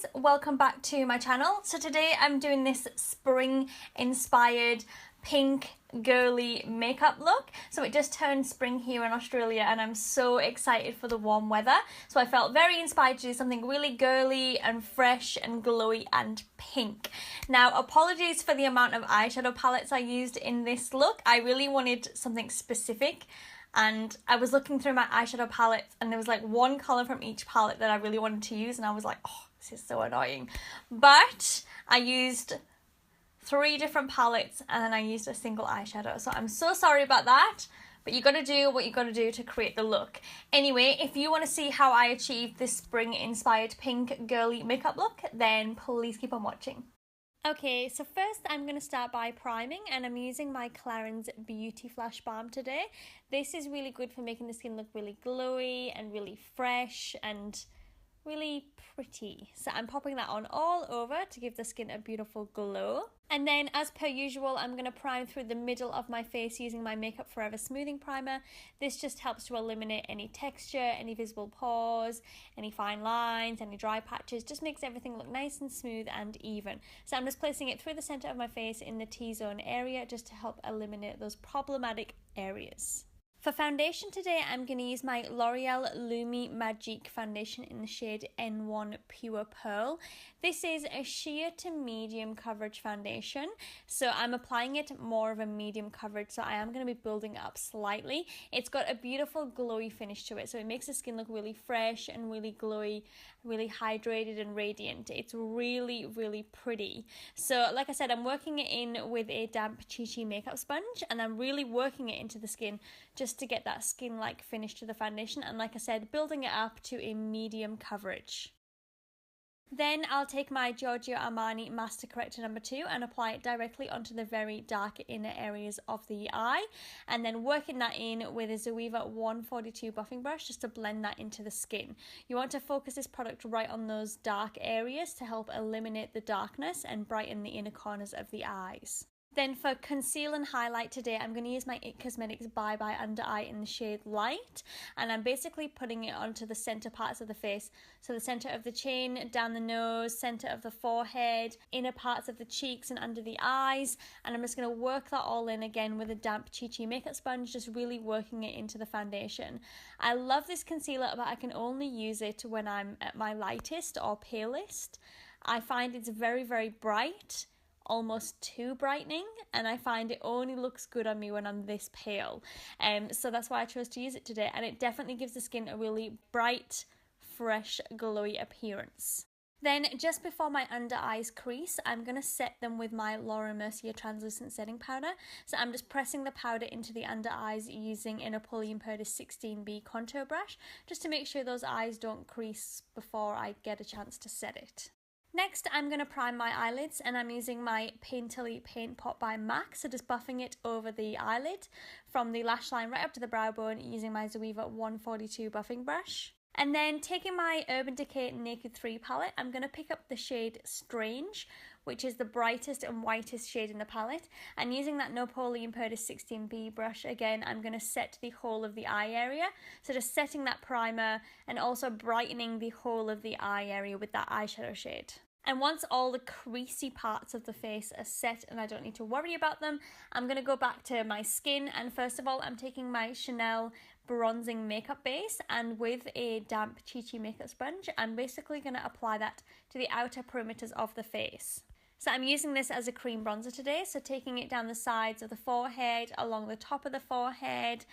guys, welcome back to my channel. So today I'm doing this spring inspired pink girly makeup look. So it just turned spring here in Australia and I'm so excited for the warm weather. So I felt very inspired to do something really girly and fresh and glowy and pink. Now apologies for the amount of eyeshadow palettes I used in this look. I really wanted something specific. And I was looking through my eyeshadow palettes and there was like one colour from each palette that I really wanted to use and I was like, oh, this is so annoying. But I used 3 different palettes and then I used a single eyeshadow. So I'm so sorry about that, but you got to do what you got to do to create the look. Anyway, if you want to see how I achieved this spring inspired pink girly makeup look, then please keep on watching. Okay, so first I'm going to start by priming and I'm using my Clarins Beauty Flash Balm today. This is really good for making the skin look really glowy and really fresh and really pretty. So I'm popping that on all over to give the skin a beautiful glow. And then as per usual, I'm going to prime through the middle of my face using my Makeup Forever Smoothing Primer. This just helps to eliminate any texture, any visible pores, any fine lines, any dry patches. Just makes everything look nice and smooth and even. So I'm just placing it through the center of my face in the T-zone area just to help eliminate those problematic areas. For foundation today, I'm going to use my L'Oreal Lumi Magique foundation in the shade N1 Pure Pearl. This is a sheer to medium coverage foundation, so I'm applying it more of a medium coverage, so I am going to be building it up slightly. It's got a beautiful glowy finish to it, so it makes the skin look really fresh and really glowy, really hydrated and radiant. It's really, really pretty. So like I said, I'm working it in with a damp Chi makeup sponge and I'm really working it into the skin just to get that skin-like finish to the foundation, and like I said, building it up to a medium coverage. Then I'll take my Giorgio Armani Master Corrector number 2 and apply it directly onto the very dark inner areas of the eye, and then working that in with a Zoeva 142 buffing brush just to blend that into the skin. You want to focus this product right on those dark areas to help eliminate the darkness and brighten the inner corners of the eyes. Then for conceal and highlight today, I'm going to use my IT Cosmetics Bye Bye Under Eye in the shade Light, and I'm basically putting it onto the center parts of the face, so the center of the chin, down the nose, center of the forehead, inner parts of the cheeks and under the eyes, and I'm just going to work that all in again with a damp Chi makeup sponge, just really working it into the foundation. I love this concealer, but I can only use it when I'm at my lightest or palest. I find it's very, very bright, almost too brightening, and I find it only looks good on me when I'm this pale, so that's why I chose to use it today, and it definitely gives the skin a really bright, fresh, glowy appearance. Then just before my under eyes crease, I'm going to set them with my Mercier translucent setting powder. So I'm just pressing the powder into the under eyes using a Napoleon Purtis 16B contour brush just to make sure those eyes don't crease before I get a chance to set it. Next, I'm going to prime my eyelids and I'm using my Painterly Paint Pot by MAC, so just buffing it over the eyelid from the lash line right up to the brow bone using my Zoeva 142 buffing brush. And then taking my Urban Decay Naked 3 palette, I'm going to pick up the shade Strange, which is the brightest and whitest shade in the palette, and using that Napoleon Purtis 16B brush again, I'm going to set the whole of the eye area, so just setting that primer and also brightening the whole of the eye area with that eyeshadow shade. And once all the creasy parts of the face are set and I don't need to worry about them, I'm going to go back to my skin, and first of all I'm taking my Chanel bronzing makeup base, and with a damp Chi makeup sponge I'm basically going to apply that to the outer perimeters of the face. So I'm using this as a cream bronzer today, so taking it down the sides of the forehead, along the top of the forehead,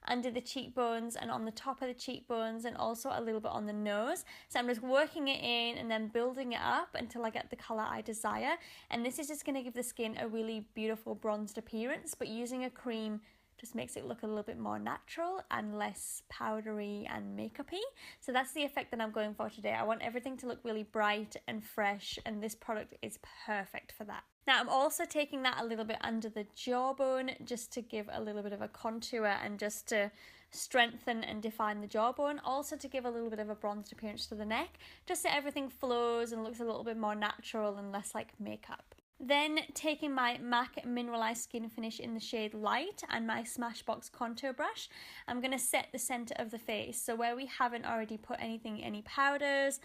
under the cheekbones and on the top of the cheekbones, and also a little bit on the nose. So I'm just working it in and then building it up until I get the colour I desire, and this is just going to give the skin a really beautiful bronzed appearance, but using a cream just makes it look a little bit more natural and less powdery and makeup-y. So that's the effect that I'm going for today. I want everything to look really bright and fresh, and this product is perfect for that. Now I'm also taking that a little bit under the jawbone just to give a little bit of a contour and just to strengthen and define the jawbone, also to give a little bit of a bronzed appearance to the neck, just so everything flows and looks a little bit more natural and less like makeup. Then taking my MAC Mineralise Skin Finish in the shade Light and my Smashbox contour brush, I'm going to set the centre of the face. So where we haven't already put any powders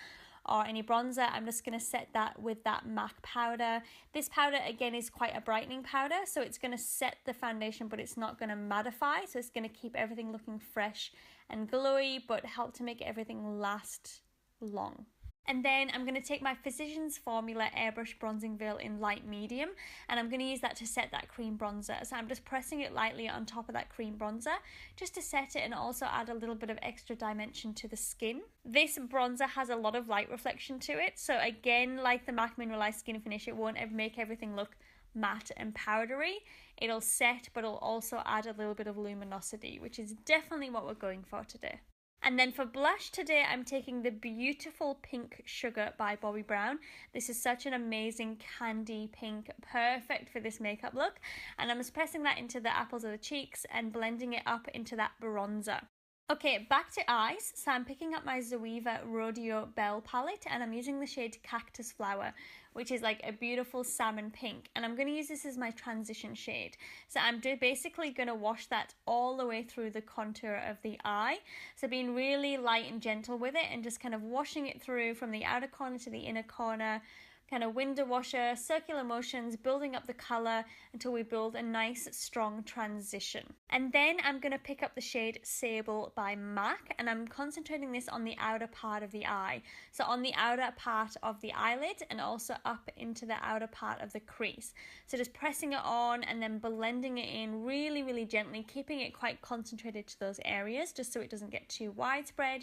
or any bronzer, I'm just going to set that with that MAC powder. This powder again is quite a brightening powder, so it's going to set the foundation but it's not going to mattify, so it's going to keep everything looking fresh and glowy but help to make everything last long. And then I'm going to take my Physicians Formula Airbrush Bronzing Veil in light medium, and I'm going to use that to set that cream bronzer. So I'm just pressing it lightly on top of that cream bronzer just to set it and also add a little bit of extra dimension to the skin. This bronzer has a lot of light reflection to it, so again, like the MAC Mineralise Skin Finish, it won't make everything look matte and powdery. It'll set, but it'll also add a little bit of luminosity, which is definitely what we're going for today. And then for blush today, I'm taking the beautiful Pink Sugar by Bobbi Brown. This is such an amazing candy pink, perfect for this makeup look. And I'm just pressing that into the apples of the cheeks and blending it up into that bronzer. Okay, back to eyes. So I'm picking up my Zoeva Rodeo Belle palette and I'm using the shade Cactus Flower, which is like a beautiful salmon pink. And I'm going to use this as my transition shade. So I'm basically going to wash that all the way through the contour of the eye. So being really light and gentle with it and just kind of washing it through from the outer corner to the inner corner, kind of window washer, circular motions, building up the colour until we build a nice strong transition. And then I'm going to pick up the shade Sable by MAC and I'm concentrating this on the outer part of the eye. So on the outer part of the eyelid and also up into the outer part of the crease. So just pressing it on and then blending it in really, really gently, keeping it quite concentrated to those areas just so it doesn't get too widespread.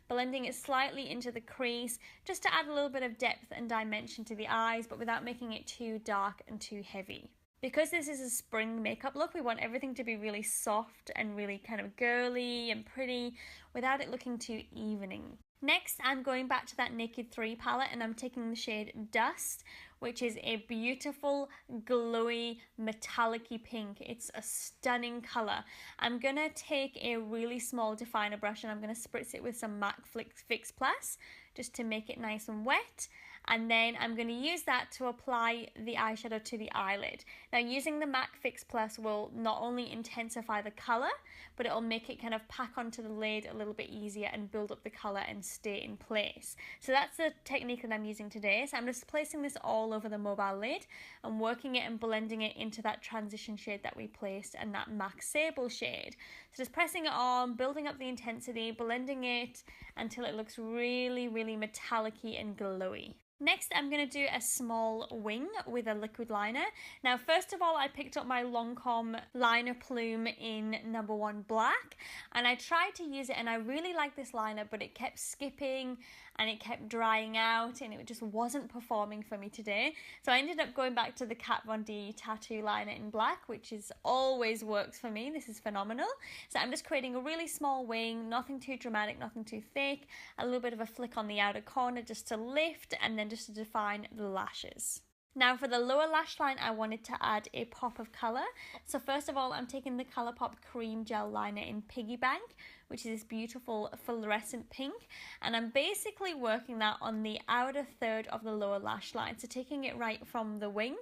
Blending it slightly into the crease just to add a little bit of depth and dimension to the eyes, but without making it too dark and too heavy. Because this is a spring makeup look, we want everything to be really soft and really kind of girly and pretty without it looking too evening. Next, I'm going back to that Naked 3 palette and I'm taking the shade Dust, which is a beautiful, glowy, metallic-y pink. It's a stunning colour. I'm going to take a really small definer brush and I'm going to spritz it with some MAC Fix Plus just to make it nice and wet. And then I'm going to use that to apply the eyeshadow to the eyelid. Now using the MAC Fix Plus will not only intensify the colour, but it'll make it kind of pack onto the lid a little bit easier and build up the colour and stay in place. So that's the technique that I'm using today. So I'm just placing this all over the mobile lid and working it and blending it into that transition shade that we placed and that MAC Sable shade. So just pressing it on, building up the intensity, blending it until it looks really, really metallic-y and glowy. Next, I'm going to do a small wing with a liquid liner. Now, first of all, I picked up my Lancome liner plume in number 1 black, and I tried to use it, and I really liked this liner, but it kept skipping, and it kept drying out, and it just wasn't performing for me today. So I ended up going back to the Kat Von D tattoo liner in black, which is always works for me. This is phenomenal. So I'm just creating a really small wing, nothing too dramatic, nothing too thick, a little bit of a flick on the outer corner just to lift, and then just to define the lashes. Now for the lower lash line, I wanted to add a pop of colour. So first of all, I'm taking the Colourpop Cream Gel Liner in Piggy Bank, which is this beautiful fluorescent pink. And I'm basically working that on the outer third of the lower lash line. So taking it right from the wing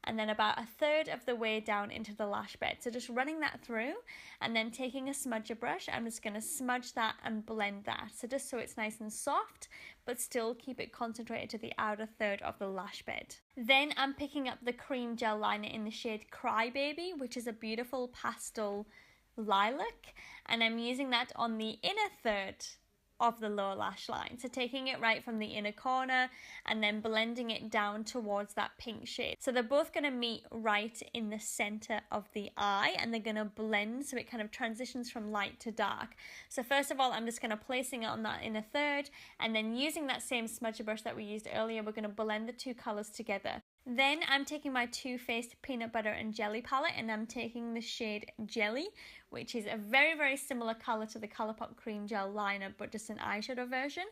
and then about a third of the way down into the lash bed. So just running that through and then taking a smudger brush, I'm just going to smudge that and blend that. So just so it's nice and soft, but still keep it concentrated to the outer third of the lash bed. Then I'm picking up the cream gel liner in the shade Cry Baby, which is a beautiful pastel lilac, and I'm using that on the inner third of the lower lash line. So taking it right from the inner corner and then blending it down towards that pink shade. So they're both going to meet right in the center of the eye and they're going to blend so it kind of transitions from light to dark. So first of all, I'm just going to placing it on that inner third and then using that same smudger brush that we used earlier, we're going to blend the two colors together. Then I'm taking my Too Faced Peanut Butter and Jelly palette and I'm taking the shade Jelly, which is a very, very similar colour to the Colourpop Cream Gel Liner, but just an eyeshadow version.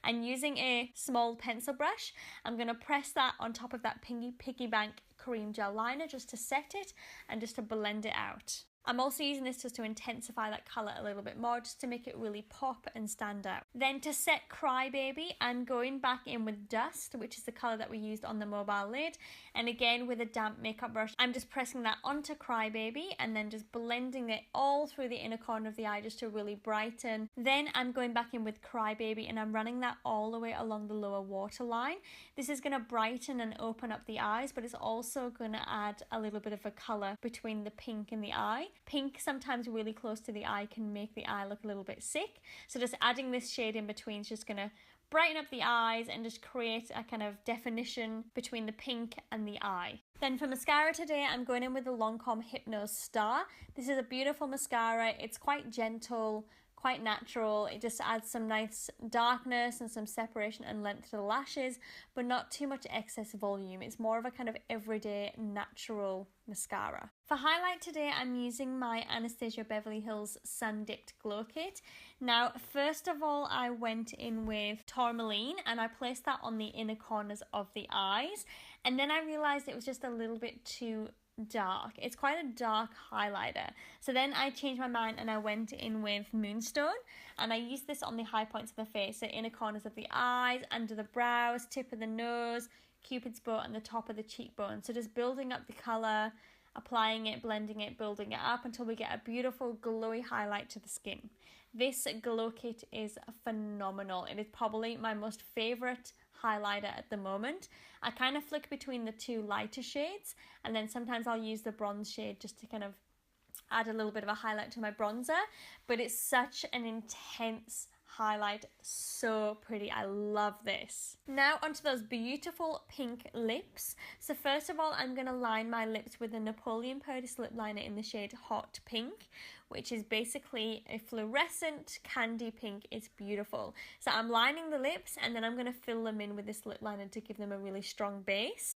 And using a small pencil brush, I'm going to press that on top of that Piggy Bank Cream Gel Liner just to set it and just to blend it out. I'm also using this just to intensify that colour a little bit more, just to make it really pop and stand out. Then to set Crybaby, I'm going back in with Dust, which is the colour that we used on the mobile lid. And again, with a damp makeup brush, I'm just pressing that onto Crybaby and then just blending it all through the inner corner of the eye just to really brighten. Then I'm going back in with Crybaby and I'm running that all the way along the lower waterline. This is going to brighten and open up the eyes, but it's also going to add a little bit of a colour between the pink and the eye. Pink sometimes really close to the eye can make the eye look a little bit sick, so just adding this shade in between is just going to brighten up the eyes and just create a kind of definition between the pink and the eye. Then for mascara today, I'm going in with the Lancome Hypno Star. This is a beautiful mascara. It's quite gentle, quite natural. It just adds some nice darkness and some separation and length to the lashes, but not too much excess volume. It's more of a kind of everyday natural mascara. For highlight today, I'm using my Anastasia Beverly Hills Sun Dipped Glow Kit. Now, first of all, I went in with Tourmaline and I placed that on the inner corners of the eyes, and then I realised it was just a little bit too dark. It's quite a dark highlighter. So then I changed my mind and I went in with Moonstone, and I used this on the high points of the face, so inner corners of the eyes, under the brows, tip of the nose, Cupid's bow and the top of the cheekbone. So just building up the colour, applying it, blending it, building it up until we get a beautiful glowy highlight to the skin. This glow kit is phenomenal. It is probably my most favourite highlighter at the moment. I kind of flick between the two lighter shades, and then sometimes I'll use the bronze shade just to kind of add a little bit of a highlight to my bronzer, but it's such an intense highlight, so pretty. I love this. Now onto those beautiful pink lips. So first of all, I'm going to line my lips with the Napoleon Purdy's lip liner in the shade Hot Pink, which is basically a fluorescent candy pink. It's beautiful. So I'm lining the lips and then I'm going to fill them in with this lip liner to give them a really strong base.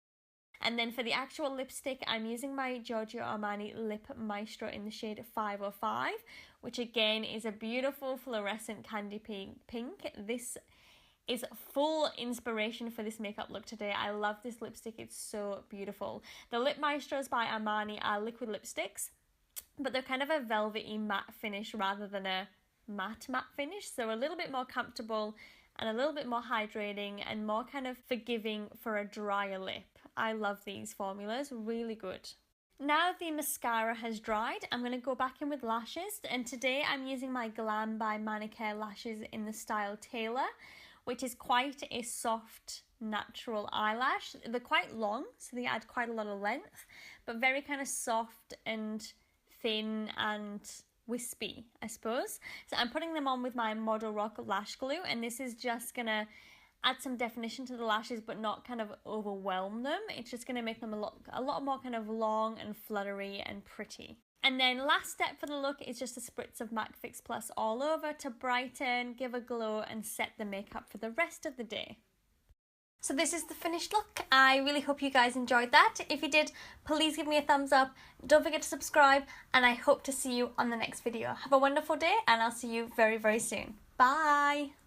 And then for the actual lipstick, I'm using my Giorgio Armani Lip Maestro in the shade 505, which again is a beautiful fluorescent candy pink. This is full inspiration for this makeup look today. I love this lipstick. It's so beautiful. The Lip Maestros by Armani are liquid lipsticks, but they're kind of a velvety matte finish rather than a matte finish. So a little bit more comfortable and a little bit more hydrating and more kind of forgiving for a drier lip. I love these formulas, really good. Now the mascara has dried, I'm going to go back in with lashes, and today I'm using my Glam by Manicure lashes in the style Taylor, which is quite a soft, natural eyelash. They're quite long, so they add quite a lot of length, but very kind of soft and thin and wispy, I suppose. So I'm putting them on with my Model Rock lash glue, and this is just going to add some definition to the lashes but not kind of overwhelm them. It's just going to make them look a lot more kind of long and fluttery and pretty. And then last step for the look is just a spritz of MAC Fix Plus all over to brighten, give a glow and set the makeup for the rest of the day. So this is the finished look. I really hope you guys enjoyed that. If you did, please give me a thumbs up. Don't forget to subscribe, and I hope to see you on the next video. Have a wonderful day and I'll see you very, very soon. Bye!